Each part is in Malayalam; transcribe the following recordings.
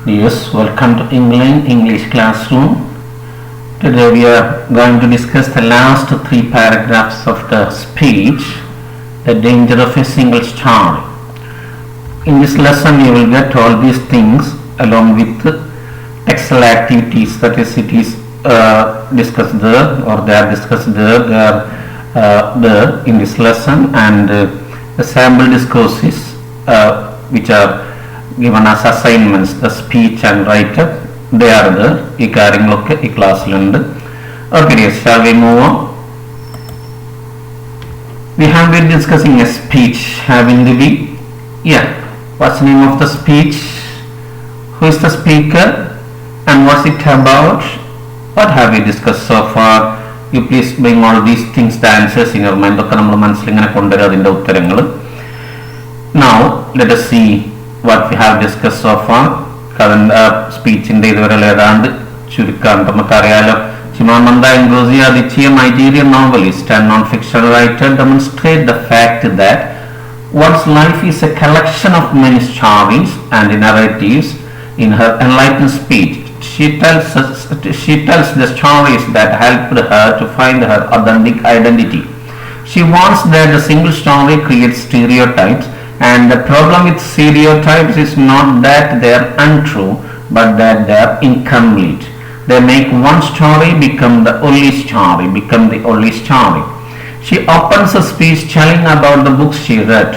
Yes, welcome to England English classroom. Today we are going to discuss the last three paragraphs of the speech, The Danger of a Single Story. In this lesson you will get all these things along with textual activities, that is it is discussed there or they are discussed there, there in this lesson, and the sample discourses which are given as assignments, the speech and write-up, they are there. ഈ കാര്യങ്ങളൊക്കെ ഈ ക്ലാസ്സിലുണ്ട്. Okay, yes, shall we move on? We have been discussing a speech, haven't we? Yeah. What's the name of the speech? Who is the speaker? And what's it about? What have we discussed so far? You please bring all these things, the answers in your mind. ഒക്കെ നമ്മൾ മനസ്സിൽ ഇങ്ങനെ കൊണ്ടുവരിക അതിൻ്റെ ഉത്തരങ്ങൾ. Now, let us see what we have discussed so far. സ്പീച്ചിൻ്റെ ഇതുവരെ ഏതാണ്ട് ചുരുക്കം നമുക്കറിയാലോ. Chimamanda Ngozi Adichie, a Nigerian novelist and non-fiction writer, demonstrate the fact that one's life is a collection of many stories and narratives. In her enlightened speech, she tells the stories that helped her to find her authentic identity. She warns that the single story creates stereotypes, and the problem with stereotypes is not that they are untrue, but that they are incomplete. They make one story become the only story. She opens her speech telling about the books she read.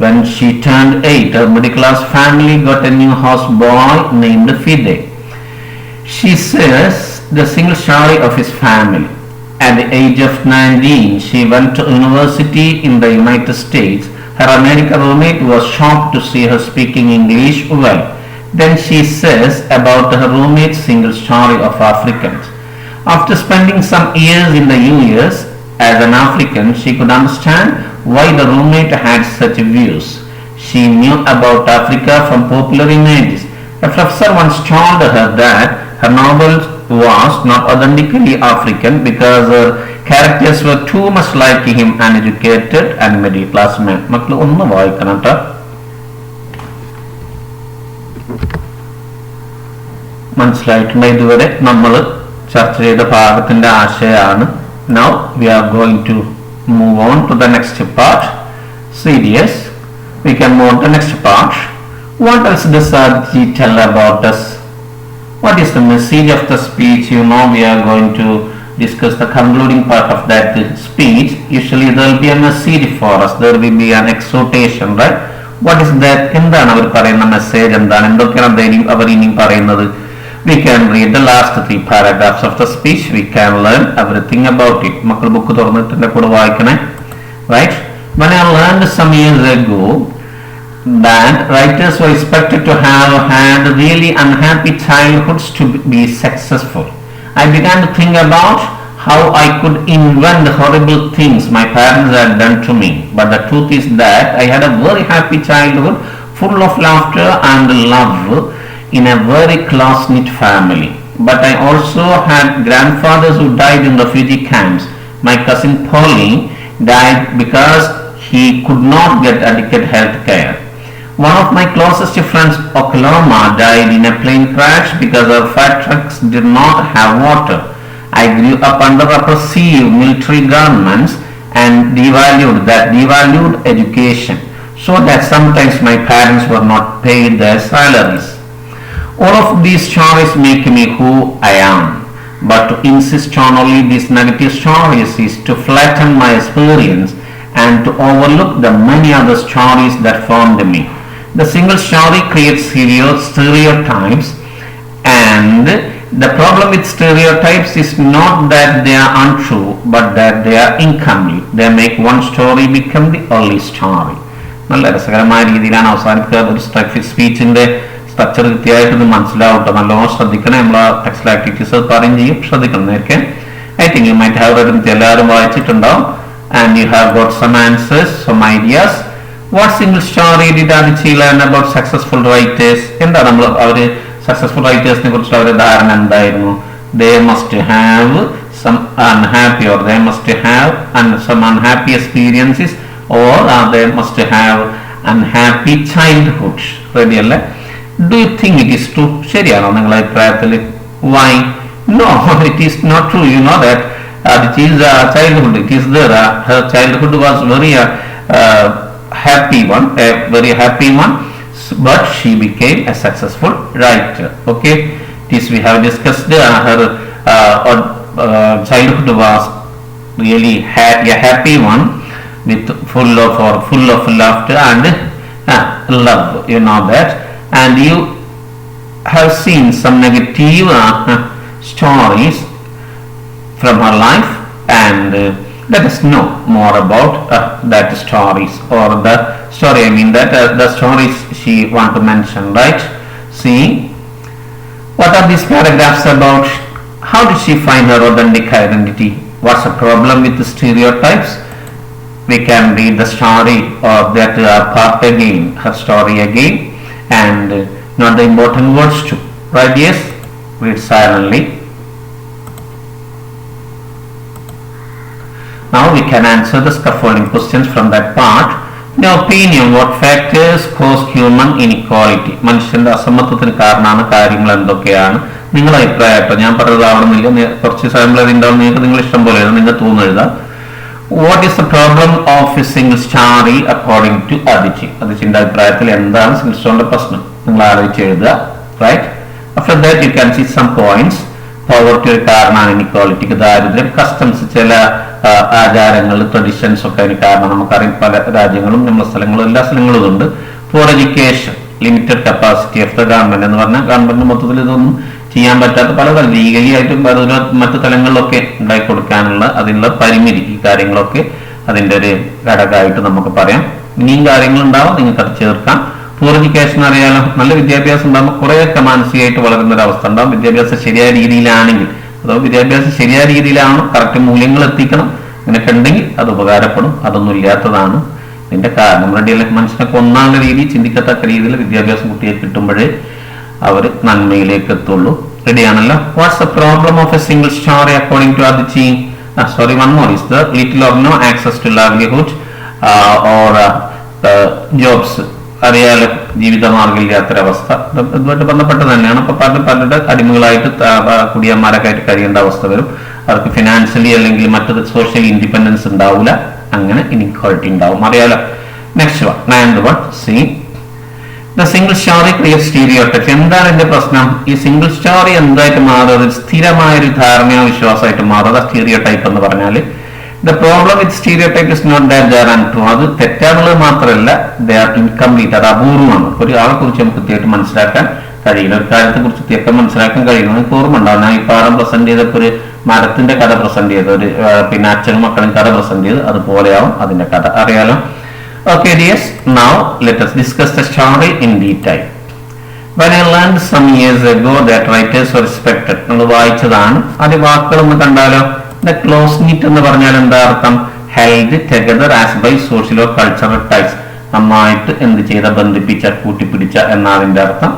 When she turned 8, her middle-class family got a new houseboy named Fide. She says the single story of his family. At the age of 19, she went to university in the United States. Her American roommate was shocked to see her speaking English well. Then she says about her roommate's single story of Africans. After spending some years in the US as an African, she could understand why the roommate had such views. She knew about Africa from popular images. A professor once told her that her novel was not authentically African because her characters were too much like him, an educated and middle class man. മക്കൾ ഒന്ന് വായിക്കണം കേട്ടോ. മനസ്സിലായിട്ടുണ്ട്? ഇതുവരെ നമ്മൾ ചർച്ച ചെയ്ത ഭാഗത്തിന്റെ ആശയമാണ്. Now we are going to move on to the next part. Serious. We can move on to the next part. What else does Aditi tell about us? What is the message of the speech? You know, we are going to discuss the concluding part of that speech. Usually there will be a message for us. There will be an exhortation, right? What is that? എന്താണ് അവർ പറയുന്ന മെസ്സേജ്? എന്താണ്? എന്തൊക്കെയാണ് അവർ ഇനിയും പറയുന്നത്? We can read the last three paragraphs of the speech. We can learn everything about it. മക്കൾ ബുക്ക് തുറന്നിട്ട് എൻ്റെ കൂടെ വായിക്കണേ. Right? When I learned some years ago that writers were expected to have had really unhappy childhoods to be successful, I began to think about how I could invent horrible things my parents had done to me. But the truth is that I had a very happy childhood, full of laughter and love in a very close-knit family. But I also had grandfathers who died in refugee camps. My cousin Polly died because he could not get adequate health care. One of my closest friends, Oklahoma, died in a plane crash because our fat trucks did not have water. I grew up under oppressive military governments and devalued education, so that sometimes my parents were not paid their salaries. All of these stories make me who I am, but to insist on only these negative stories is to flatten my experience and to overlook the many other stories that formed me. The single story creates stereotypes, and the problem with stereotypes is not that they are untrue, but that they are incomplete. They make one story become the only story. നല്ല രസകരമായ രീതിയിലാണ് അവസാനിക്കുക. ഒരു സ്പീച്ചിന്റെ സ്ട്രക്ചർ കൃത്യമായിട്ട് ഇത് മനസ്സിലാവട്ടെ. നല്ലോണം ശ്രദ്ധിക്കണം. നമ്മൾ ടെക്സ്റ്റ് ആക്ടിവിറ്റീസ് പറയും ചെയ്യും, ശ്രദ്ധിക്കണം നേരത്തെ. I think you might have read. എല്ലാവരും വായിച്ചിട്ടുണ്ടാവും. And you have got some answers, some ideas. What single story did Adichie learn about successful writers? എന്താണ് നമ്മൾ അവര് സക്സസ്ഫുൾ റൈറ്റേഴ്സിനെ കുറിച്ചുള്ള അവരുടെ ധാരണ എന്തായിരുന്നു? They must have some unhappy, or they must have some unhappy experiences, or they must have unhappy childhood. Ready അല്ലേ? Do you think it is true? ശരിയാണോ നിങ്ങളുടെ അഭിപ്രായത്തിൽ? Why? No, it is not true. You know that it is childhood. It is there. Her childhood was very happy one, a very happy one, but she became a successful writer. Okay, this we have discussed. Her childhood was really a happy one, with full of laughter and love. You know that, and you have seen some negative stories from her life, and let us know more about that stories, or the story, I mean that the stories she want to mention, right? See, what are these paragraphs about? How did she find her authentic identity? What's the problem with the stereotypes? We can read the story of that part again, her story again, and not the important words too, right? Yes, read silently. Now we can answer the scaffolding questions from that part. In your opinion, what factors cause human inequality? മനുഷ്യന്റെ അസമത്വത്തിന് കാരണമാണ് കാര്യങ്ങൾ എന്തൊക്കെയാണ്? നിങ്ങളുടെ അഭിപ്രായമായിട്ടോ, ഞാൻ പറഞ്ഞതാവണമെന്നില്ല, കുറച്ച് സാമ്പിൾ ഉണ്ടാവും, നിങ്ങൾക്ക് നിങ്ങൾ ഇഷ്ടം പോലെ നിങ്ങൾ തോന്നുക. What is the problem of a single story according to Adichi? അതിച്ചിന്റെ അഭിപ്രായത്തിൽ എന്താണ് സിംഗിൾ സ്റ്റോറിന്റെ പ്രശ്നം? നിങ്ങൾ ആലോചിച്ച് എഴുതുക, right? After that you can see some points. Poverty ഒരു കാരണമാണ് ഇനിക്വാളിറ്റിക്ക്, ദാരിദ്ര്യം, കസ്റ്റംസ്, ചില ആചാരങ്ങൾ, ട്രഡീഷൻസ് ഒക്കെ അതിന് കാരണം. നമുക്കറിയാം പല രാജ്യങ്ങളും നമ്മുടെ സ്ഥലങ്ങളും എല്ലാ സ്ഥലങ്ങളും ഉണ്ട്. For education, limited capacity of the government എന്ന് പറഞ്ഞാൽ ഗവൺമെന്റിന് മൊത്തത്തിൽ ഇതൊന്നും ചെയ്യാൻ പറ്റാത്ത പല ലീഗലി ആയിട്ടും മറ്റു തലങ്ങളിലൊക്കെ ഉണ്ടാക്കി കൊടുക്കാനുള്ള അതിനുള്ള പരിമിതി, ഈ കാര്യങ്ങളൊക്കെ അതിൻ്റെ ഒരു ഘടകമായിട്ട് നമുക്ക് പറയാം. ഇനിയും കാര്യങ്ങൾ ഉണ്ടാവും, നിങ്ങൾക്ക് അത് ചേർക്കാം. പൂർ എഡ്യൂക്കേഷൻ അറിയാലോ, നല്ല വിദ്യാഭ്യാസം ഉണ്ടാകുമ്പോൾ കുറേയൊക്കെ മാനസികമായിട്ട് വളരുന്ന ഒരു അവസ്ഥ ഉണ്ടാകും. വിദ്യാഭ്യാസം ശരിയായ രീതിയിലാണെങ്കിൽ, അതോ വിദ്യാഭ്യാസം ശരിയായ രീതിയിലാവണം, കറക്റ്റ് മൂല്യങ്ങൾ എത്തിക്കണം, അങ്ങനെയൊക്കെ ഉണ്ടെങ്കിൽ അത് ഉപകാരപ്പെടും. അതൊന്നും ഇല്ലാത്തതാണ് ഇതിന്റെ കാരണം. റെഡിയല്ലേ? മനുഷ്യനൊക്കെ ഒന്നാമത്തെ രീതി ചിന്തിക്കത്തക്ക രീതിയിൽ വിദ്യാഭ്യാസം കുട്ടിയെ കിട്ടുമ്പോഴേ അവർ നന്മയിലേക്ക് എത്തുള്ളൂ. റെഡിയാണല്ലോ? What's the problem of a single story according to Adichi? Sorry, one more is the little or no access to livelihood or jobs. അറിയാലോ, ജീവിതമാർഗമില്ലാത്തൊരവസ്ഥ ഇതുമായിട്ട് ബന്ധപ്പെട്ട് തന്നെയാണ്. അപ്പൊ പലരുടെ അടിമകളായിട്ട് കുടിയന്മാരൊക്കെ ആയിട്ട് കഴിയേണ്ട അവസ്ഥ വരും. അവർക്ക് ഫിനാൻഷ്യലി അല്ലെങ്കിൽ മറ്റു സോഷ്യൽ ഇൻഡിപെൻഡൻസ് ഉണ്ടാവില്ല, അങ്ങനെ ഇനിക്വാളിറ്റി ഉണ്ടാവും. അറിയാലോ? Next one, 9th one, see the single story creates stereotypes. എന്താണ് എന്റെ പ്രശ്നം? ഈ സിംഗിൾ സ്റ്റോറി എന്തായിട്ട് മാറുന്നത്? സ്ഥിരമായ ഒരു ധാരണയോ വിശ്വാസമായിട്ട് മാറുന്നത് സ്റ്റീരിയോടൈപ്പ് എന്ന് പറഞ്ഞാൽ. The problem with stereotype is not that they are untrue. അത് തെറ്റാനുള്ളത് മാത്രമല്ല, they are incomplete. അത് അപൂർവമാണ്. ഒരു ആളെ കുറിച്ച് നമുക്ക് കൃത്യമായിട്ട് മനസ്സിലാക്കാൻ കഴിയില്ല, ഒരു കാര്യത്തെ കുറിച്ച് കൃത്യം മനസ്സിലാക്കാൻ കഴിയുന്നു. എനിക്ക് ഓർമ്മ ഉണ്ടാവും, ഞാൻ ഈ പാഠം പ്രസന്റ് ചെയ്തപ്പോൾ ഒരു മരത്തിന്റെ കഥ പ്രസന്റ് ചെയ്ത്, ഒരു പിന്നെ അച്ഛനും മക്കളും കഥ പ്രസന്റ് ചെയ്ത്, അതുപോലെയാവും അതിന്റെ കഥ. അറിയാലോ? Okay, dears, now let us discuss the story in detail. When I learned some years ago that writers were respected, നമ്മൾ വായിച്ചതാണ്. അത് വാക്കുകളൊന്ന് കണ്ടാലോ? The close knit എന്ന് പറഞ്ഞാൽ എന്താ അർത്ഥം? Held together as by social or cultural ties. നന്നായിട്ട് എന്ത് ചെയ്ത, ബന്ധിപ്പിച്ച, കൂട്ടിപ്പിടിച്ച എന്നതിന്റെ അർത്ഥം.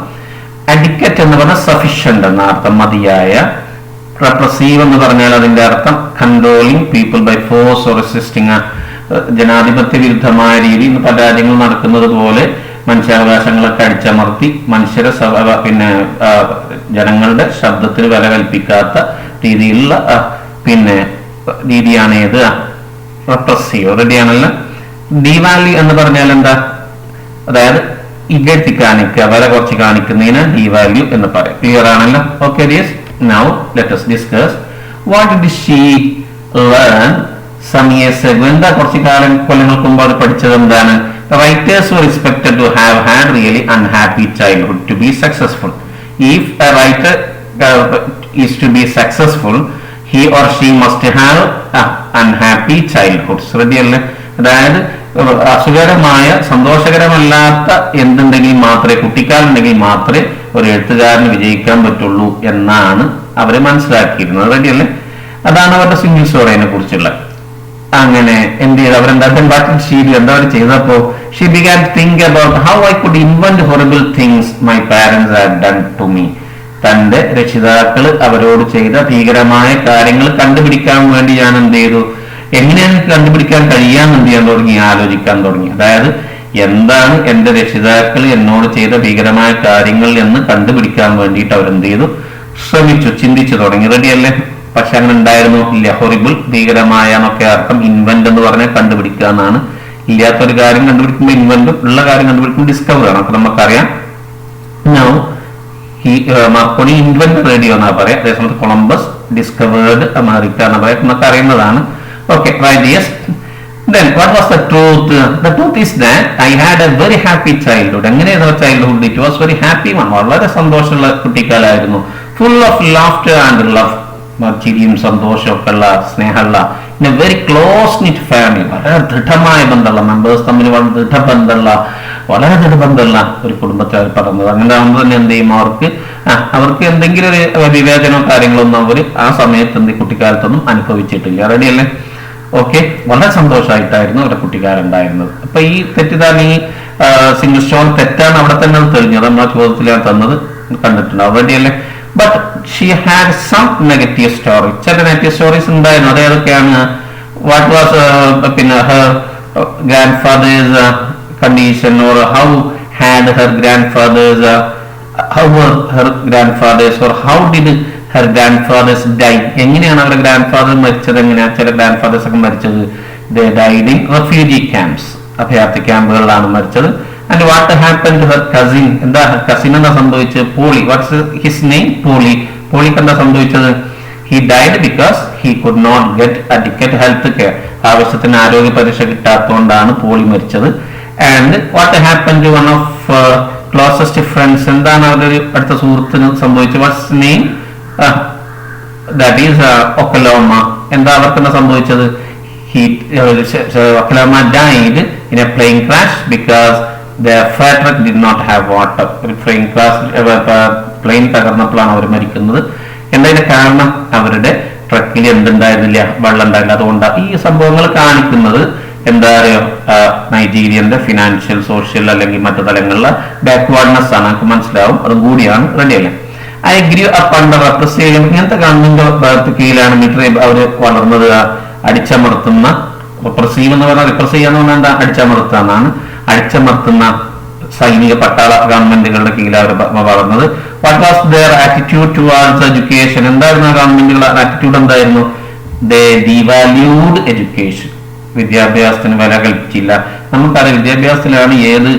Adequate എന്ന് പറഞ്ഞാൽ sufficient എന്ന അർത്ഥം, മതിയായ. Repressive എന്ന് പറഞ്ഞാൽ അതിന്റെ അർത്ഥം controlling people by force or resisting. ജനാധിപത്യ വിരുദ്ധമായ രീതി ഇന്ന് പല രാജ്യങ്ങളും നടക്കുന്നത് പോലെ മനുഷ്യാവകാശങ്ങളൊക്കെ അടിച്ചമർത്തി മനുഷ്യരെ പിന്നെ ജനങ്ങളുടെ ശബ്ദത്തിന് വില കൽപ്പിക്കാത്ത രീതിയിലുള്ള പിന്നെ രീതിയാണ് ഏത്? റെപ്രസീവ്. റെഡിയാണല്ലോ? ഡീവാല്യൂ എന്ന് പറഞ്ഞാൽ എന്താ? അതായത് ഇകഴ്ത്തി കാണിക്കുക, വില കുറച്ച് കാണിക്കുന്നതിന് ഡീവാല്യൂ എന്ന് പറയും. ക്ലിയർ ആണല്ലോ? Okay dears, now let us discuss what did she learn some years ago. എന്താ കുറച്ച് കൊല്ലങ്ങൾക്ക് മുമ്പ് അത് പഠിച്ചത് എന്താണ്? Writers were expected to have had really unhappy childhood to be successful. If a writer is to be successful, he or she must have unhappy childhoods. റെഡിയല്ലേ? അതായത് അസുഖകരമായ, സന്തോഷകരമല്ലാത്ത എന്തുണ്ടെങ്കിൽ മാത്രമേ, കുട്ടിക്കാലുണ്ടെങ്കിൽ മാത്രമേ ഒരു എഴുത്തുകാരന് വിജയിക്കാൻ പറ്റുള്ളൂ എന്നാണ് അവരെ മനസ്സിലാക്കിയിരുന്നത്. റെഡിയല്ലേ? അതാണ് അവരുടെ സിംഗിൾ സ്റ്റോറിനെ കുറിച്ചുള്ള. അങ്ങനെ എന്ത് ചെയ്ത് അവരെന്താ എന്താ അവർ ചെയ്തപ്പോ, she began think about how I could invent horrible things my parents had done to me. തന്റെ രക്ഷിതാക്കൾ അവരോട് ചെയ്ത ഭീകരമായ കാര്യങ്ങൾ കണ്ടുപിടിക്കാൻ വേണ്ടി ഞാൻ എന്ത് ചെയ്തു, എങ്ങനെയാണ് കണ്ടുപിടിക്കാൻ കഴിയാന്ന് എന്ത് ചെയ്യാൻ തുടങ്ങി, ആലോചിക്കാൻ തുടങ്ങി. അതായത് എന്താണ് എന്റെ രക്ഷിതാക്കൾ എന്നോട് ചെയ്ത ഭീകരമായ കാര്യങ്ങൾ എന്ന് കണ്ടുപിടിക്കാൻ വേണ്ടിയിട്ട് അവരെന്ത് ചെയ്തു, ശ്രമിച്ചു, ചിന്തിച്ചു തുടങ്ങി. റെഡി അല്ലേ? പക്ഷെ അങ്ങനെ ഉണ്ടായിരുന്നു ഇല്ല. ഹൊറിബിൾ, ഭീകരമായ എന്നൊക്കെ അർത്ഥം. ഇൻവെന്റ് എന്ന് പറഞ്ഞാൽ കണ്ടുപിടിക്കുക എന്നാണ്. ഇല്ലാത്തൊരു കാര്യം കണ്ടുപിടിക്കുമ്പോൾ ഇൻവെന്റും, ഉള്ള കാര്യം കണ്ടുപിടിക്കുമ്പോൾ ഡിസ്കവർ ആണ്. അപ്പൊ നമുക്കറിയാം മാർക്കോണി ഇൻവെന്റ് റേഡിയോ എന്നാ പറയാം. അതേസമയത്ത് കൊളംബസ് ഡിസ്കവേർഡ് അമേരിക്ക എന്ന് പറയാം. നമുക്ക് അറിയുന്നതാണ്. Okay, right. Yes. Then what was the truth? The truth is that I had a very happy childhood. എങ്ങനെയായിരുന്നു childhood? It was very happy one. വളരെ സന്തോഷമുള്ള കുട്ടിക്കാലായിരുന്നു. Full of laughter and love. ചിരിയും സന്തോഷമൊക്കെ ഉള്ള, സ്നേഹമുള്ള, in a very close knit family. വളരെ ദൃഢമായ ബന്ധമുള്ള, മെമ്പേഴ്സ് തമ്മിൽ വളരെ ദൃഢബന്ധമുള്ള ഒരു കുടുംബത്തിൽ പറഞ്ഞത്. അങ്ങനെ ആകുമ്പോൾ തന്നെ എന്ത് ചെയ്യും, അവർക്ക് എന്തെങ്കിലും ഒരു വിവേചനമോ കാര്യങ്ങളൊന്നും അവർ ആ സമയത്ത് കുട്ടിക്കാലത്തൊന്നും അനുഭവിച്ചിട്ടില്ല. റെഡി അല്ലേ? ഓക്കെ, വളരെ സന്തോഷമായിട്ടായിരുന്നു അവരുടെ കുട്ടിക്കാരുണ്ടായിരുന്നത്. അപ്പൊ ഈ തെറ്റിദ്ധാരണ, ഈ സിംഗിൾ സ്റ്റോൺ തെറ്റാണ് അവിടെ തന്നെ തെളിഞ്ഞത്. നമ്മളെ ചോദ്യത്തിൽ ഞാൻ തന്നത് കണ്ടിട്ടുണ്ടാവും. റെഡി അല്ലേ? But she had some negative story. ചില നെഗറ്റീവ് സ്റ്റോറീസ് ഉണ്ടായിരുന്നു. അതേതൊക്കെയാണ്? വാട്ട് വാസ് പിന്നെ her grandfather's condition, or how had her grandfathers how were her grandfathers, or how did her grandfathers die? എങ്ങനെയാണ് അവരുടെ ഗ്രാൻഡ് മരിച്ചത്? എങ്ങനെയാണ് ചില ഗ്രാൻഡ് ഫാദേഴ്സ് ഒക്കെ മരിച്ചത്? they died in refugee camps, അഭയാർത്ഥി ക്യാമ്പുകളിലാണ് മരിച്ചത്. and what happened to her cousin? എന്താ കസിൻ എന്താ സംഭവിച്ചത്? പോളി. what's his name? പോളിക്ക് എന്താ സംഭവിച്ചത്? he died because he could not get adequate health care. ആവശ്യത്തിന് ആരോഗ്യ പരിരക്ഷ കിട്ടാത്തതുകൊണ്ടാണ് പോളി മരിച്ചത്. and what happened to one of closest friends? എന്താണ് അവരുടെ അടുത്ത സുഹൃത്തിന് സംഭവിച്ചത്? what's his name? that is Oklahoma. എന്താ അവർക്കെന്താ സംഭവിച്ചത്? Oklahoma died in a plane crash because their fire truck did not have water. ഒരു പ്ലെയിൻ തകർന്നപ്പോഴാണ് അവർ മരിക്കുന്നത്. എന്താ കാരണം? അവരുടെ ട്രക്കിൽ എന്തുണ്ടായിരുന്നില്ല? വെള്ളം ഉണ്ടായില്ല. അതുകൊണ്ടാണ് ഈ സംഭവങ്ങൾ കാണിക്കുന്നത്. എന്താ പറയുക, നൈജീരിയന്റെ ഫിനാൻഷ്യൽ, സോഷ്യൽ അല്ലെങ്കിൽ മറ്റു തലങ്ങളിലെ ബാക്ക്വേർഡ്നെസ് ആണ്. നമുക്ക് മനസ്സിലാവും. അതും കൂടിയാണ്. റെഡി അല്ലേ? I grieve up under repressive. ഇങ്ങനത്തെ ഗവൺമെന്റ് കീഴിലാണ് മിലിറ്ററി അവര് വളർന്നത്. അടിച്ചമർത്തുന്ന, റിപ്രസീവ് എന്ന് പറഞ്ഞാൽ, റിപ്രസീവ് എന്ന് പറഞ്ഞാൽ എന്താ? അടിച്ചമർത്തുക എന്നാണ്. അടിച്ചമർത്തുന്ന സൈനിക പട്ടാള ഗവൺമെന്റുകളുടെ കീഴിൽ അവർ വളർന്നത്. What was their attitude towards education? എന്തായിരുന്നു ആ ഗവൺമെന്റുകളുടെ ആറ്റിറ്റ്യൂഡ്? എന്തായിരുന്നു? They devalued education. വിദ്യാഭ്യാസത്തിന് വില കൽപ്പിച്ചില്ല. നമുക്കറിയാം വിദ്യാഭ്യാസത്തിലാണ് ഏത്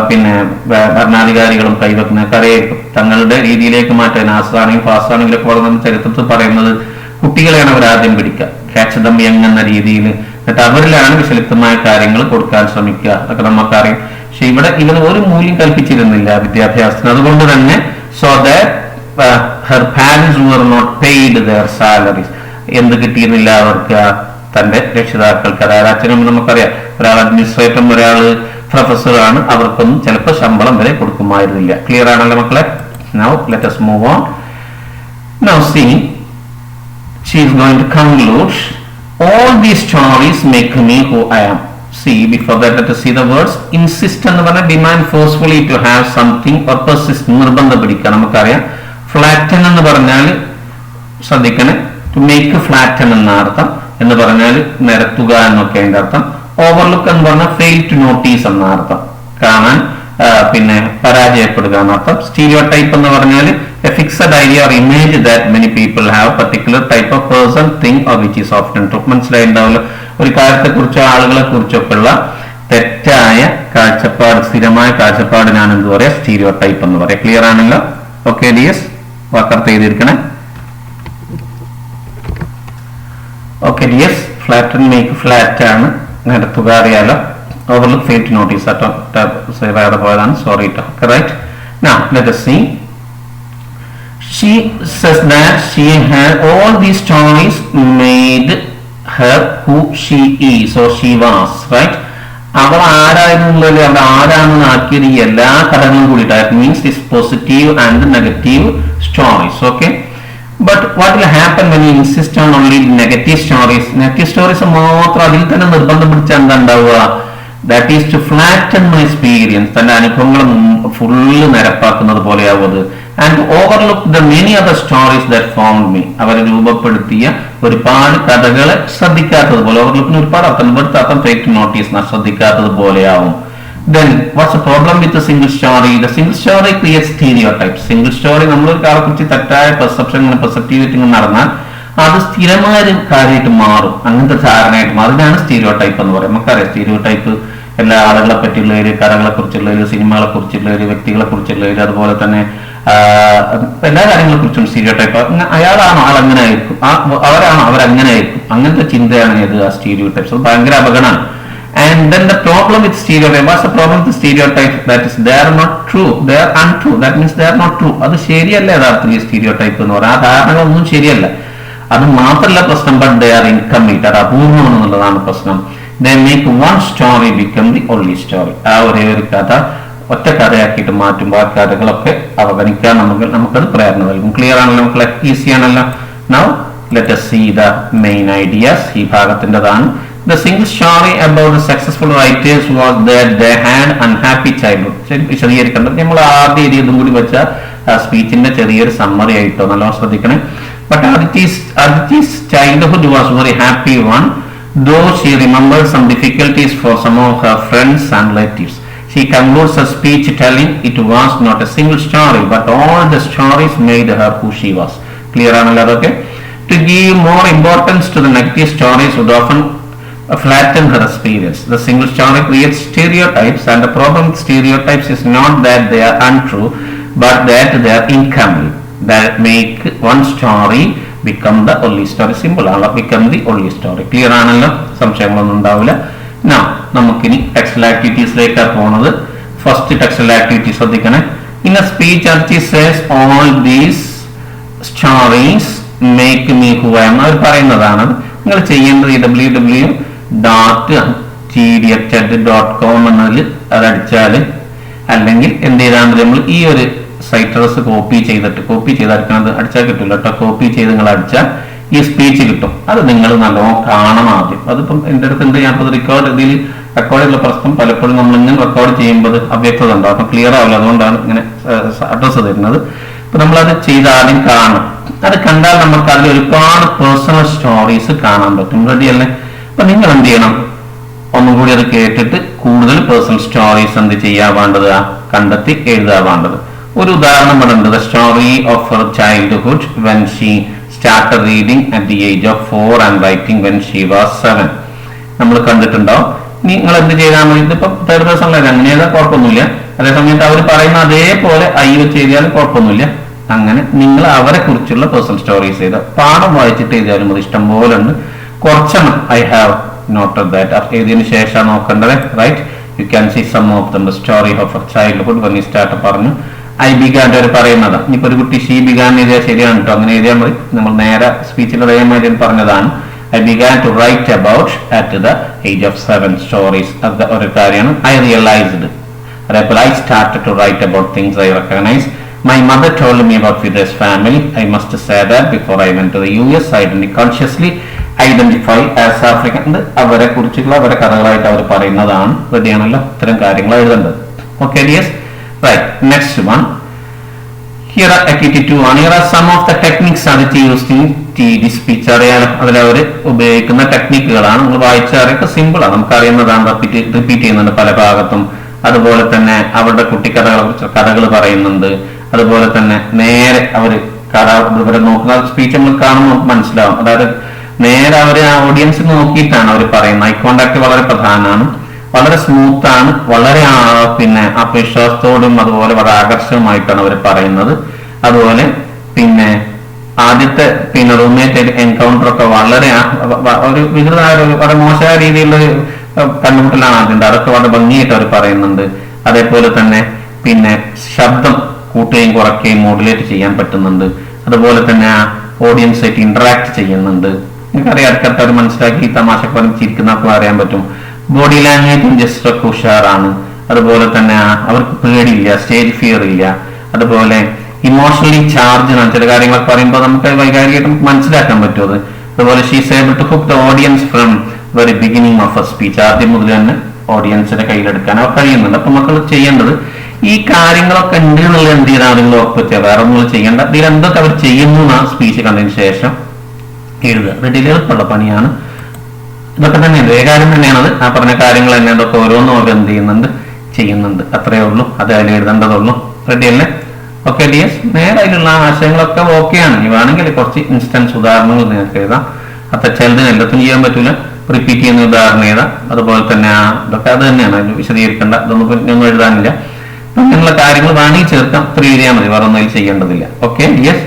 പിന്നെ ഭരണാധികാരികളും കൈവെക്കുന്ന കരയെ തങ്ങളുടെ രീതിയിലേക്ക് മാറ്റാൻ. ആസാണെങ്കിലും ഫാസാണെങ്കിലൊക്കെ വളർന്ന ചരിത്രത്തിൽ പറയുന്നത് കുട്ടികളെയാണ് അവർ ആദ്യം പിടിക്കുക, ക്യാച്ച് ദം യങ് എന്ന രീതിയിൽ. എന്നിട്ട് അവരിലാണ് വിശലിപ്തമായ കാര്യങ്ങൾ കൊടുക്കാൻ ശ്രമിക്കുക. അതൊക്കെ നമുക്കറിയാം. പക്ഷെ ഇവിടെ ഇവർ ഒരു മൂല്യം കൽപ്പിച്ചിരുന്നില്ല വിദ്യാഭ്യാസത്തിന്. അതുകൊണ്ട് തന്നെ so that her parents were not paid their salaries. എന്ത് കിട്ടിയിരുന്നില്ല അവർക്ക്? തന്റെ രക്ഷിതാക്കൾക്ക്. അതായത് അച്ഛനും നമുക്കറിയാം, ഒരാൾ അഡ്മിനിസ്ട്രേറ്ററും ഒരാൾ പ്രൊഫസറാണ്. അവർക്കൊന്നും ചിലപ്പോൾ ശമ്പളം വരെ കൊടുക്കുമായിരുന്നില്ല. ക്ലിയർ ആണല്ലോ മക്കളെ? Now let us move on. Now see, she is going to conclude. All these stories make me who I am. See, before that let us see the words. Insist എന്ന് പറഞ്ഞാൽ demand forcefully to have something or persist, നിർബന്ധം പിടിക്കുക. നമുക്കറിയാം. flatten എന്ന് പറഞ്ഞാൽ ശ്രദ്ധിക്കണേ, to make flatten എന്ന അർത്ഥം. എന്ന് പറഞ്ഞാൽ നിരത്തുക എന്നൊക്കെ അതിന്റെ അർത്ഥം. ഓവർലുക്ക് എന്ന് പറഞ്ഞാൽ ഫെയിൽ ടു നോട്ടീസ് എന്ന അർത്ഥം, കാണാൻ പിന്നെ പരാജയപ്പെടുക എന്നർത്ഥം. സ്റ്റീരിയോ ടൈപ്പ് എന്ന് പറഞ്ഞാൽ a fixed idea or image that many people have particular type of person, thing or which is often true. മനസ്സിലായിട്ടുണ്ടാവില്ല? ഒരു കാര്യത്തെക്കുറിച്ചോ ആളുകളെ കുറിച്ചൊക്കെ ഉള്ള തെറ്റായ കാഴ്ചപ്പാട്, സ്ഥിരമായ കാഴ്ചപ്പാടിനാണ് എന്ത് പറയാ? സ്റ്റീരിയോ ടൈപ്പ് എന്ന് പറയാം. ക്ലിയർ ആണല്ലോ? ഓക്കെ ഡിയസ്, വാക്കർത്ത് ചെയ്തിരിക്കണേ. Okay dears, flat and make flat ആണ്, നിരത്തുക അറിയാലോ. ഓവർലുക്ക് ഫെയിൽ ടു നോട്ടീസ് പറയാതെ പോയതാണ്, സോറി ട്ടോ. Right, now let us see. She says that she had all these stories made her who she is or she was, right? അവൾ ആരായിരുന്നുള്ളത്, അവൾ ആരാണെന്ന് ആക്കിയത് ഈ എല്ലാ ഘടകങ്ങളും കൂടിയിട്ടായിരുന്നു. Means this positive and negative stories. Okay, but what will happen when you insist on only negative stories? Negative stories മാത്രം അതിൽ തന്നെ നിർബന്ധം പിടിച്ചാൽ എന്താ ഉണ്ടാവുക? That is to flatten my experience, തന്റെ അനുഭവങ്ങൾ ഫുള്ള് നിരപ്പാക്കുന്നത് പോലെയാവും അത്. And overlook the many other stories that formed me, അവരെ രൂപപ്പെടുത്തിയ ഒരുപാട് കഥകളെ ശ്രദ്ധിക്കാത്തത് പോലെ, ഓവർലുക്കിന് ഒരുപാട് അർത്ഥം, ഇവിടുത്തെ അർത്ഥം ടേക്ക് നോട്ടീസ്, ശ്രദ്ധിക്കാത്തത് പോലെയാവും. Then what's the problem with the single story? The single story creates stereotypes. Single story നമ്മളൊരു കാലക്കുറിച്ച് തെറ്റായ പെർസെപ്ഷൻ, പെർസെപ്റ്റിവിറ്റി നടന്നാൽ അത് സ്ഥിരമായ ഒരു കാര്യമായിട്ട് മാറും, അങ്ങനത്തെ ധാരണയായിട്ട് മാറും. അതിനാണ് സ്റ്റീരിയോടൈപ്പ് എന്ന് പറയുന്നത്. നമുക്കറിയാം സ്റ്റീരിയോടൈപ്പ് എല്ലാ ആളുകളെ പറ്റിയുള്ളവര്, കഥകളെ കുറിച്ചുള്ളവര്, സിനിമകളെ കുറിച്ചുള്ളവര്, വ്യക്തികളെ കുറിച്ചുള്ളവര്, അതുപോലെ തന്നെ എല്ലാ കാര്യങ്ങളെ കുറിച്ചും സ്റ്റീരിയോടൈപ്പ്. അയാളാണോ ആളങ്ങനെ ആയിരിക്കും, അവരാണോ അവരങ്ങനെ ആയിരിക്കും, അങ്ങനത്തെ ചിന്തയാണ് ഏത് ആ സ്റ്റീരിയോടൈപ്സ്. അത് ഭയങ്കര അപകടമാണ്. And then the problem with stereotype, what's the problem with stereotype? That is they are not true, they are untrue. That means they are not true. അത് ശരിയല്ല യഥാർത്ഥത്തിൽ സ്റ്റീരിയോടൈപ്പ് എന്ന് പറയാം. ആ ധാരണകളൊന്നും ശരിയല്ല. അത് മാത്രമല്ല പ്രശ്നം, but they are incomplete, അത് അപൂർണം എന്നുള്ളതാണ് പ്രശ്നം. They make one story become the only story. ആ ഒരേ ഒരു കഥ ഒറ്റ കഥയാക്കിയിട്ട് മാറ്റുമ്പോൾ ആ കഥകളൊക്കെ അവഗണിക്കാൻ നമുക്കത് പ്രേരണ നൽകും. ക്ലിയർ ആണല്ലോ മക്കളെ? ഈസി ആണല്ലോ? Now let us see the main ideas. ഈ ഭാഗത്തിൻ്റെതാണ്. The single story about the successful writers was that they had unhappy childhood. വിശദീകരിക്കേണ്ടത് നമ്മൾ ആദ്യം ഇതും കൂടി വെച്ച സ്പീച്ചിന്റെ ചെറിയൊരു സമ്മറി ആയിട്ടോ, നല്ലോണം ശ്രദ്ധിക്കണേ. But Aditi's childhood was very happy one, though she remembered some difficulties for some of her friends and relatives. She concludes her speech telling it was not a single story, but all the stories made her who she was. Clear ആണല്ലോ അതൊക്കെ? To give more importance to the negative stories would often flatten her experience. The single story creates stereotypes, and the problem with stereotypes is not that they are untrue, but that they are incomplete, that make one story become the only story. Simple ആണ്, become the only story. Clear ആണല്ലോ? സംശയങ്ങളൊന്നും ഉണ്ടാവില്ല. Now നമുക്കിനി ടെക്സ്റ്റൽ ആക്ടിവിറ്റീസിലേക്കാണ് പോകുന്നത്. ഫസ്റ്റ് ടെക്സ്റ്റൽ ആക്ടിവിറ്റി ശ്രദ്ധിക്കണേ. In a speech Archie says all these stories make me who I am. അവർ പറയുന്നതാണ്. നിങ്ങൾ ചെയ്യേണ്ടത് www.gdhd.com എന്നതിൽ അതടിച്ചാൽ, അല്ലെങ്കിൽ എന്ത് ചെയ്താൽ നമ്മൾ ഈ ഒരു സൈറ്റ് അഡ്രസ് കോപ്പി ചെയ്തെടുക്കുന്നത് അടിച്ചാൽ കിട്ടില്ല കേട്ടോ. കോപ്പി ചെയ്ത് നിങ്ങൾ അടിച്ചാൽ ഈ സ്പീച്ച് കിട്ടും. അത് നിങ്ങൾ നല്ലോണം കാണണം ആദ്യം. അതിപ്പം എൻ്റെ അടുത്ത് ഉണ്ട്, ഞാനിപ്പോൾ റെക്കോർഡ് ചെയ്തുള്ള പ്രശ്നം പലപ്പോഴും നമ്മൾ ഇങ്ങനെ റെക്കോർഡ് ചെയ്യുമ്പോൾ അവ്യക്തത ഉണ്ടാവും, അപ്പം ക്ലിയർ ആവില്ല. അതുകൊണ്ടാണ് ഇങ്ങനെ അഡ്രസ്സ് തരുന്നത്. അപ്പൊ നമ്മളത് ചെയ്ത് ആദ്യം കാണണം. അത് കണ്ടാൽ നമുക്ക് അതിൽ ഒരുപാട് പേഴ്സണൽ സ്റ്റോറീസ് കാണാൻ പറ്റും. റെഡി അല്ലേ? അപ്പൊ നിങ്ങൾ എന്ത് ചെയ്യണം, ഒന്നും കൂടി അത് കേട്ടിട്ട് കൂടുതൽ പേഴ്സണൽ സ്റ്റോറീസ് എന്ത് ചെയ്യാൻ വേണ്ടത്, കണ്ടെത്തി എഴുതാൻ വേണ്ടത്. ഒരു ഉദാഹരണം പറയുന്നത്, the story of her childhood when she started reading at the age of 4 and writing when she was 7. നമ്മൾ കണ്ടിട്ടുണ്ടാവും. നിങ്ങൾ എന്ത് ചെയ്താൽ മതി, ഇതിപ്പോ തേർഡ് പേഴ്സണിലല്ല, അങ്ങനെ ചെയ്താൽ കുഴപ്പമൊന്നുമില്ല. അതേസമയത്ത് അവർ പറയുന്ന അതേപോലെ വെച്ച് എഴുതിയാലും കുഴപ്പമൊന്നുമില്ല. അങ്ങനെ നിങ്ങൾ അവരെ കുറിച്ചുള്ള പേഴ്സണൽ സ്റ്റോറീസ് ചെയ്ത പാഠം വായിച്ചിട്ട് എഴുതിയാലും അത് ഇഷ്ടം പോലെ ഉണ്ട്. കുറച്ചെണ്ണം ഐ ഹാവ് നോട്ടഡ് ദാറ്റ് എഴുതിയതിനു ശേഷം നോക്കേണ്ടത്. Right, you can see some of them. The story of a childhood when ഈ സ്റ്റാർട്ട് പറഞ്ഞു. ഐ ബിഗാൻ അവർ പറയുന്നത്. ഇനിയിപ്പോ ഒരു കുട്ടി ഷീ ബിഗാൻ എഴുതിയാൽ ശരിയാണ് കേട്ടോ, അങ്ങനെ എഴുതിയാൽ മതി. നമ്മൾ നേരെ സ്പീച്ചിൽ അതേമാതിരി പറഞ്ഞതാണ്. I began to write about at the age of 7 stories. അത് ഒരു കാര്യമാണ്. I realized, അതേപോലെ I started to write about things I recognize. My mother told me about Fide's family. I must say that before I went to the US, I didn't consciously identify as African. അവരെ കുറിച്ചുള്ള അവരെ കഥകളായിട്ട് അവർ പറയുന്നതാണ്. റെഡിയാണല്ലോ? ഇത്തരം കാര്യങ്ങൾ എഴുതേണ്ടത്. Okay, yes? Right. Next one. Here are activity 2. Here are some of the techniques that used in TED speech. അറിയാലോ, അതിലവർ ഉപയോഗിക്കുന്ന ടെക്നിക്കുകളാണ്. നമ്മൾ വായിച്ചറിയൊക്കെ സിമ്പിൾ ആണ്, നമുക്ക് അറിയുന്നതാണ്. റിപ്പീറ്റ് ചെയ്യുന്നുണ്ട് പല ഭാഗത്തും. അതുപോലെ തന്നെ അവരുടെ കുട്ടിക്കഥകളെ കുറിച്ച് കഥകൾ പറയുന്നുണ്ട്. അതുപോലെ തന്നെ നേരെ അവർ ഇവരെ നോക്കുന്ന സ്പീച്ച് നമ്മൾ കാണുമ്പോൾ മനസ്സിലാവും. അതായത് നേരെ അവർ ആ ഓഡിയൻസ് നോക്കിയിട്ടാണ് അവർ പറയുന്നത്. ഐ കോണ്ടാക്ട് വളരെ പ്രധാനമാണ്. വളരെ സ്മൂത്ത് ആണ്, വളരെ പിന്നെ ആത്മവിശ്വാസത്തോടും അതുപോലെ വളരെ ആകർഷകമായിട്ടാണ് അവർ പറയുന്നത്. അതുപോലെ പിന്നെ ആദ്യത്തെ പിന്നെ റൂംമേറ്റ് എൻകൗണ്ടർ ഒക്കെ വളരെ ഒരു വികൃതമായ വളരെ മോശമായ രീതിയിലുള്ള കണ്ടുമുട്ടലാണ് ആദ്യം. അതൊക്കെ വളരെ ഭംഗിയായിട്ട് അവർ പറയുന്നുണ്ട്. അതേപോലെ തന്നെ പിന്നെ ശബ്ദം കൂട്ടുകയും കുറയ്ക്കുകയും മോഡുലേറ്റ് ചെയ്യാൻ പറ്റുന്നുണ്ട്. അതുപോലെ തന്നെ ആ ഓഡിയൻസ് ആയിട്ട് ഇന്ററാക്ട് ചെയ്യുന്നുണ്ട്. നിങ്ങൾക്കറിയാം, അടുത്തടുത്ത് അവർ മനസ്സിലാക്കി തമാശക്ക് പറഞ്ഞ് ചിരിക്കുന്നവർക്ക് അറിയാൻ പറ്റും. ബോഡി ലാംഗ്വേജും ജസ്റ്റ് ഒക്കെ ഉഷാറാണ്. അതുപോലെ തന്നെ അവർക്ക് പേടിയില്ല, സ്റ്റേജ് ഫിയർ ഇല്ല. അതുപോലെ ഇമോഷണലി ചാർജ് ആണ്. ചില കാര്യങ്ങൾ പറയുമ്പോൾ നമുക്ക് വൈകാരികമായിട്ട് നമുക്ക് മനസ്സിലാക്കാൻ പറ്റും അത്. അതുപോലെ she's able to hook the audience from very beginning of a speech. ആദ്യം മുതൽ തന്നെ ഓഡിയൻസിന്റെ കയ്യിലെടുക്കാൻ അവർ കഴിയുന്നുണ്ട്. അപ്പൊ മക്കൾ ചെയ്യേണ്ടത് ഈ കാര്യങ്ങളൊക്കെ ഉണ്ട് എന്നുള്ള എന്ത് ചെയ്താൽ നിങ്ങൾ ഉറപ്പിച്ച വേറെ ഒന്നും ചെയ്യേണ്ട. ഇതിൽ എന്തൊക്കെ അവർ ചെയ്യുന്നു ആ സ്പീച്ച് കണ്ടതിന് ശേഷം എഴുതുക. ഇത് എളുപ്പമുള്ള പണിയാണ്. ഇതൊക്കെ തന്നെയാണ് ഇതേ കാര്യം തന്നെയാണത്. ആ പറഞ്ഞ കാര്യങ്ങൾ തന്നെ ഇതൊക്കെ ഓരോന്നും അവർ എന്ത് ചെയ്യുന്നുണ്ട് അത്രയേ ഉള്ളൂ. അത് അതിൽ എഴുതേണ്ടതുള്ളൂ. റെഡി അല്ലേ? ഓക്കെ ഡിയസ്, നേരെ അതിലുള്ള ആശയങ്ങളൊക്കെ ഓക്കെയാണ്. ഇനി വേണമെങ്കിൽ കുറച്ച് ഇൻസ്റ്റൻസ് ഉദാഹരണങ്ങൾ നിങ്ങൾക്ക് എഴുതാം. അത്ര ചിലതിന് എല്ലാത്തിനും ചെയ്യാൻ പറ്റൂല. റിപ്പീറ്റ് ചെയ്യുന്ന ഉദാഹരണം എഴുതാം. അതുപോലെ തന്നെ ഇതൊക്കെ അത് തന്നെയാണ്, അതിന് വിശദീകരിക്കേണ്ട. ഇതൊന്നും ഞങ്ങൾ എഴുതാനില്ല. അങ്ങനെയുള്ള കാര്യങ്ങൾ വേണമെങ്കിൽ ചേർക്കാം. ഇത്ര എഴുതിയാൽ മതി, വേറെ ഒന്നും ചെയ്യേണ്ടതില്ല. Okay dears,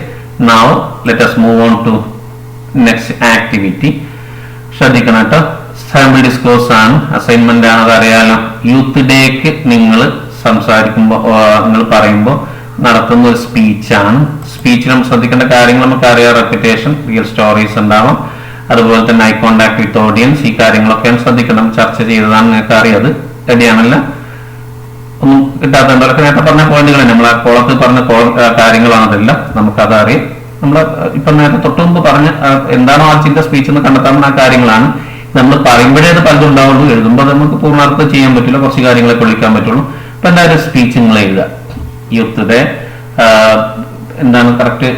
now let us move on to next activity. ശ്രദ്ധിക്കണം കേട്ടോ, സാമ്പിൾ ഡിസ്കോഴ്സ് ആണ്, അസൈൻമെന്റ് ആണ്, അതറിയാലോ. യൂത്ത് ഡേക്ക് നിങ്ങൾ സംസാരിക്കുമ്പോൾ നിങ്ങൾ പറയുമ്പോൾ നടത്തുന്ന ഒരു സ്പീച്ചാണ്. സ്പീച്ചിൽ നമ്മൾ ശ്രദ്ധിക്കേണ്ട കാര്യങ്ങൾ നമുക്കറിയാം. റെപ്പിറ്റേഷൻ, റിയൽ സ്റ്റോറീസ് ഉണ്ടാവാം, അതുപോലെ തന്നെ ഐ കോണ്ടാക്ട് വിത്ത് ഓഡിയൻസ്. ഈ കാര്യങ്ങളൊക്കെയാണ് ശ്രദ്ധിക്കണം. ചർച്ച ചെയ്തതാണ്, നിങ്ങൾക്ക് അറിയാം. റെഡിയാണല്ലോ? ഒന്നും കിട്ടാത്തവരൊക്കെ നേരത്തെ പറഞ്ഞ പോയിന്റുകൾ നമ്മൾ ആ കോളത്തിൽ പറഞ്ഞ കാര്യങ്ങളാണ്. അതെല്ലാം നമുക്കതറിയാം. നമ്മൾ ഇപ്പൊ നേരത്തെ തൊട്ട് മുമ്പ് പറഞ്ഞ എന്താണോ ആർച്ചിന്റെ സ്പീച്ച് എന്ന് കണ്ടെത്താവുന്ന ആ കാര്യങ്ങളാണ്. നമ്മൾ പറയുമ്പോഴേ അത് പലതും ഉണ്ടാവുള്ളൂ. എഴുതുമ്പോൾ നമുക്ക് പൂർണ്ണാർത്ഥം ചെയ്യാൻ പറ്റില്ല, കുറച്ച് കാര്യങ്ങളൊക്കെ വിളിക്കാൻ പറ്റുള്ളൂ. അപ്പൊ എന്തായാലും സ്പീച്ച് നിങ്ങൾ എഴുതുക. യൂത്ത് ഡേ എന്താണ് കറക്റ്റ്,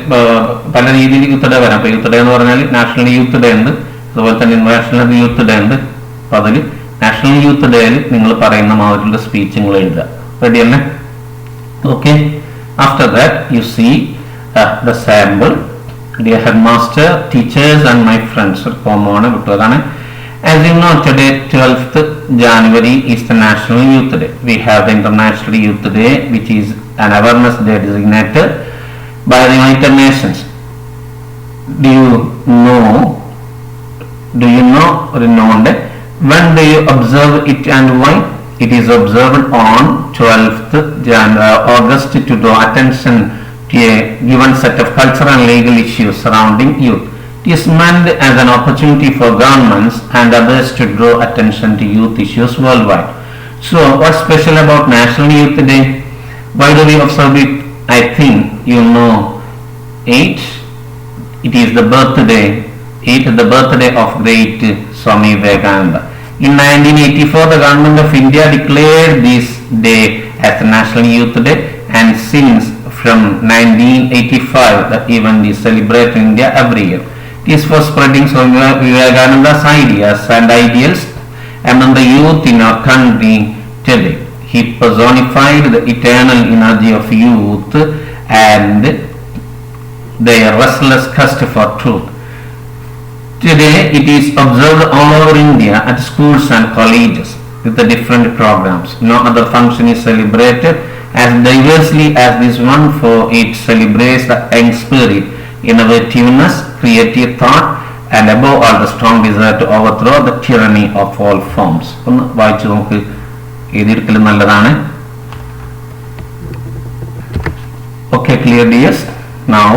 പല രീതിയിൽ യൂത്ത് ഡേ വരാം. അപ്പൊ യൂത്ത് ഡേ എന്ന് പറഞ്ഞാൽ നാഷണൽ യൂത്ത് ഡേ ഉണ്ട്, അതുപോലെ തന്നെ ഇന്റർനാഷണൽ യൂത്ത് ഡേ ഉണ്ട്. അപ്പൊ അതിൽ നാഷണൽ യൂത്ത് ഡേയിൽ നിങ്ങൾ പറയുന്ന മാതിരിയുള്ള സ്പീച്ച് നിങ്ങൾ എഴുതുക. റെഡി അല്ലേ? Okay. After that you see the sample. Dear headmaster, teachers and my friends, കോമോണ് വിട്ടതാണ്. As you know, today 12th January is the National Youth Day. We have the International Youth Day, which is an awareness day designated by the United Nations. Do you know when do you observe it and why? It is observed on 12th August to draw attention to a given set of cultural and legal issues surrounding youth. It is meant as an opportunity for governments and others to draw attention to youth issues worldwide. So, what's special about National Youth Day? Why do we observe it? I think you know 8. It is the birthday of great Swami Vivekananda. In 1984, the government of India declared this day as the National Youth Day, and since from 1985 the event is celebrated in India every year. It is for spreading Swami Vivekananda's ideas and ideals among the youth in our country today. He personified the eternal energy of youth and their restless quest for truth. Today it is observed all over India at schools and colleges with the different programs. No other function is celebrated as diversely as this one, for it celebrates the young spirit, innovativeness, creative thought, and above all the strong desire to overthrow the tyranny of all forms. ഒന്ന് വായിച്ചു നോക്ക്, എഴുതിയിരിക്കലും നല്ലതാണ്. Okay, clear dears? Now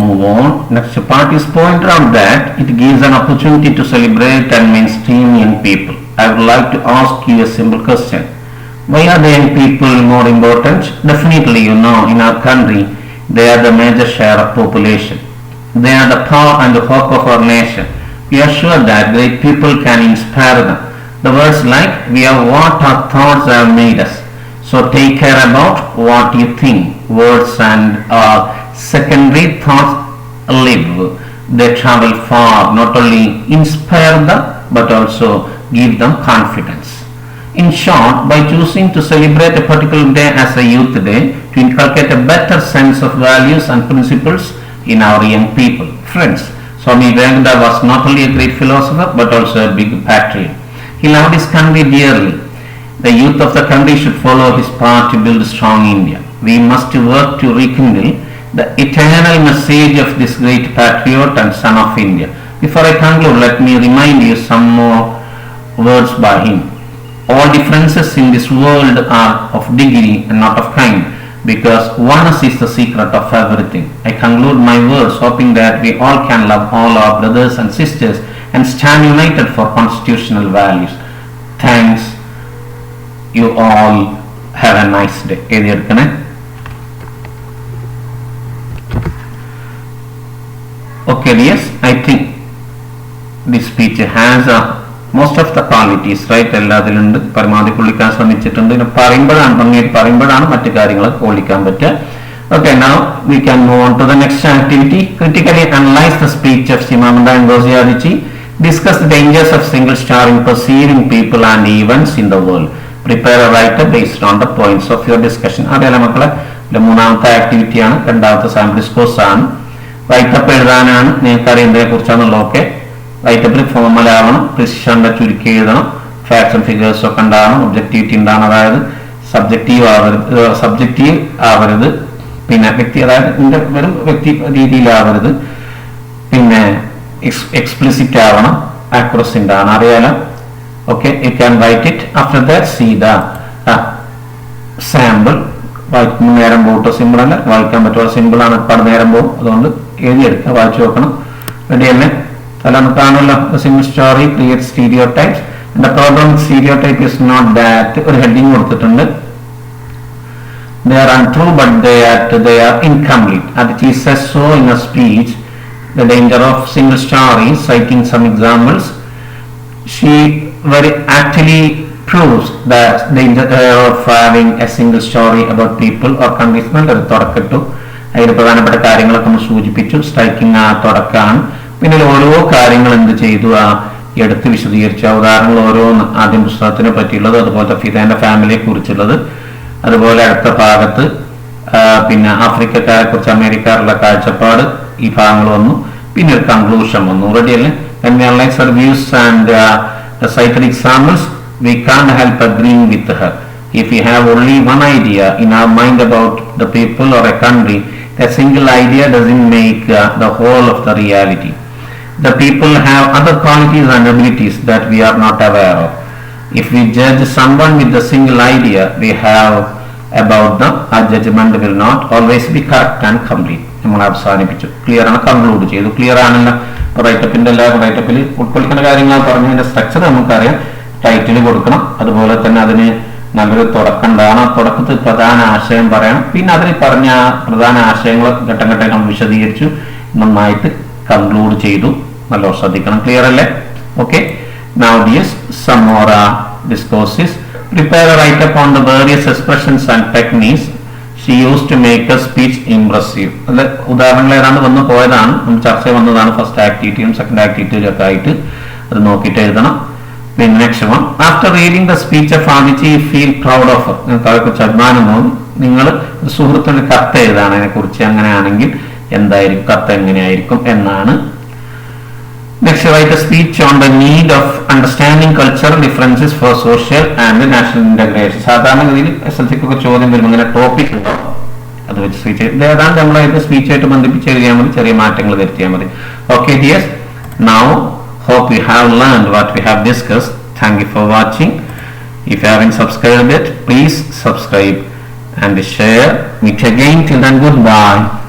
move on. Next part is pointed out that it gives an opportunity to celebrate and mainstream young people. I would like to ask you a simple question. Why are the young people more important? Definitely, you know, in our country, they are the major share of population. They are the power and the hope of our nation. We are sure that great people can inspire them. The words like, we are what our thoughts have made us. So take care about what you think. Words and secondary thoughts live. They travel far, not only inspire them, but also give them confidence. In short, by choosing to celebrate a particular day as a youth day, to inculcate a better sense of values and principles in our young people. Friends, Swami Vivekananda was not only a great philosopher, but also a big patriot. He loved his country dearly. The youth of the country should follow his path to build a strong India. We must work to rekindle the eternal message of this great patriot and son of India. Before I conclude, let me remind you some more words by him. All differences in this world are of degree and not of kind, because oneness is the secret of everything. I conclude my words hoping that we all can love all our brothers and sisters and stand united for constitutional values. Thanks. You all have a nice day. Okay, yes, I think this speech has a most of the qualities right എല്ലാത്തിലുണ്ട്. പരമാവധി കൊള്ളിക്കാൻ ശ്രമിച്ചിട്ടുണ്ട്. പിന്നെ പറയുമ്പോഴാണ് മറ്റു കാര്യങ്ങൾ കൊള്ളിക്കാൻ പറ്റുക. Okay, now we can move on to the next activity. Critically analyze the speech of Chimamanda Ngozi Adichie. Discuss the dangers of single star in perceiving people and events in the world. Prepare a writer based on the points of your discussion. അതല്ല മക്കളെ, മൂന്നാമത്തെ ആക്ടിവിറ്റിയാണ്. രണ്ടാമത്തെ സാമ്പിൾ ഡിസ്കോഴ്സ് ആണ്. റൈറ്റപ്പ് എഴുതാനാണ്. നിങ്ങൾക്ക് അറിയുന്നതിനെ കുറിച്ചാണെന്നുള്ളതൊക്കെ റൈറ്റപ്പിൽ ഫോർമൽ ആവണം. പ്രിസിഷന്റെ ചുരുക്കി എഴുതണം. ഫാക്ട്സ് ആൻഡ് ഫിഗേഴ്സ് ഒക്കെ ഉണ്ടാവണം. ഒബ്ജക്റ്റിവിറ്റി ഉണ്ടാവണം. അതായത് സബ്ജക്റ്റീവ് ആവരുത്. പിന്നെ വ്യക്തി, അതായത് വെറും വ്യക്തി രീതിയിലാവരുത്. പിന്നെ എക്സ്പ്ലിസിറ്റ് ആവണം. ആക്യുറസിന്റ് ആണ്. അറിയാലോ. Okay, you can write it. After that see the sample. വായിക്കുമ്പോൾ നേരം പോകട്ടോ. സിമ്പിൾ അല്ല, വായിക്കാൻ പറ്റുമോ? സിമ്പിൾ ആണ്. ഒരുപാട് നേരം പോകും. അതുകൊണ്ട് എഴുതിയെടുക്കുക, വായിച്ചു നോക്കണം. റെഡി അല്ലേ? അല്ല, നമുക്ക് കാണുമല്ലോ. Single story create stereotypes. The problem stereotype is not that. ഒരു ഹെഡിങ് കൊടുത്തിട്ടുണ്ട്. They are untrue, but they are incomplete. Adichie says so in a speech. The danger of single stories, citing some examples. She very actually proves that danger of having a single story about people or countries. നല്ലൊരു തുടക്കട്ടു. അതിൽ പ്രധാനപ്പെട്ട കാര്യങ്ങളൊക്കെ നമ്മൾ സൂചിപ്പിച്ചു. സ്ട്രൈക്കിംഗ് ആ തുടക്കമാണ്. പിന്നെ ഓരോ കാര്യങ്ങൾ എന്ത് ചെയ്തു എടുത്ത് വിശദീകരിച്ച ഉദാഹരണങ്ങൾ ഓരോന്ന്. ആദ്യം പുസ്തകത്തിനെ പറ്റിയുള്ളത്, അതുപോലെ ഫിദാന്റെ ഫാമിലിയെ കുറിച്ചുള്ളത്, അതുപോലെ അടുത്ത ഭാഗത്ത് പിന്നെ ആഫ്രിക്കക്കാരെ കുറിച്ച് അമേരിക്കക്കാരുടെ കാഴ്ചപ്പാട്, ഈ ഭാഗങ്ങൾ വന്നു. പിന്നെ ഒരു കൺക്ലൂഷൻ വന്നു. റെഡി അല്ലേ? When we analyze her views and cited examples, we can't help agreeing with her. If we have only one idea in our mind about the people or a country, a single idea doesn't make the whole of the reality. The people have other qualities and abilities that we are not aware of. If we judge someone with a single idea we have about them, our judgment will not always be correct and complete. നമ്മൾ അവസാനിപ്പിച്ചു. ക്ലിയർ ആണ്. കൺക്ലൂഡ് ചെയ്തു. ക്ലിയർ ആണല്ലോ. റൈറ്റപ്പിന്റെ റൈറ്റപ്പിൽ ഉൾക്കൊള്ളിക്കേണ്ട കാര്യങ്ങളാണ് പറഞ്ഞു. അതിന്റെ സ്ട്രക്ചർ നമുക്കറിയാം. ടൈറ്റിൽ കൊടുക്കണം. അതുപോലെ തന്നെ അതിന് നല്ലൊരു തുടക്കം ഉണ്ടാകണം. തുടക്കത്തിൽ പ്രധാന ആശയം പറയണം. പിന്നെ അതിൽ പറഞ്ഞ പ്രധാന ആശയങ്ങൾ ഘട്ടം ഘട്ടം നമ്മൾ വിശദീകരിച്ചു. നന്നായിട്ട് കൺക്ലൂഡ് ചെയ്തു. നല്ലോണം ശ്രദ്ധിക്കണം. ക്ലിയർ അല്ലേ? Okay. Now dears, some more discourses. Prepare a write-up on the various expressions and techniques she used to make a speech impressive. അത് ഉദാഹരണങ്ങൾ ഏതാണ്ട് വന്നു പോയതാണ്. നമ്മൾ ചർച്ച വന്നതാണ്. ഫസ്റ്റ് ആക്ടിവിറ്റിയും സെക്കൻഡ് ആക്ടിവിറ്റിയും ഒക്കെ ആയിട്ട് അത് നോക്കിയിട്ട് എഴുതണം. പിന്നെ next one. After reading the speech of Adichi feel proud of. നിങ്ങൾക്ക് അവരെക്കുറിച്ച് അഭിമാനം തോന്നും. നിങ്ങൾ സുഹൃത്തിന് കത്ത് എഴുതാണ് അതിനെക്കുറിച്ച്. അങ്ങനെയാണെങ്കിൽ എന്തായിരിക്കും കത്ത്, എങ്ങനെയായിരിക്കും എന്നാണ്. Next, write a speech on the need of understanding cultural differences for social and national integration. സാധാരണഗതിയിൽ SLCക്കൊക്കെ ചോദ്യം വരുമ്പോൾ ഇങ്ങനെ ടോപ്പിക് ഉണ്ടാവും. അത് വെച്ച് സ്പീച്ച് ഏതാണ്ട് നമ്മളായിട്ട് സ്പീച്ചായിട്ട് ബന്ധിപ്പിച്ച് എഴുതിയാൽ മതി. ചെറിയ മാറ്റങ്ങൾ വരുത്തിയാൽ മതി. Okay dears, now hope you have learned what we have discussed. Thank you for watching. If you haven't subscribed yet, please subscribe and share. Meet again. Till then, goodbye.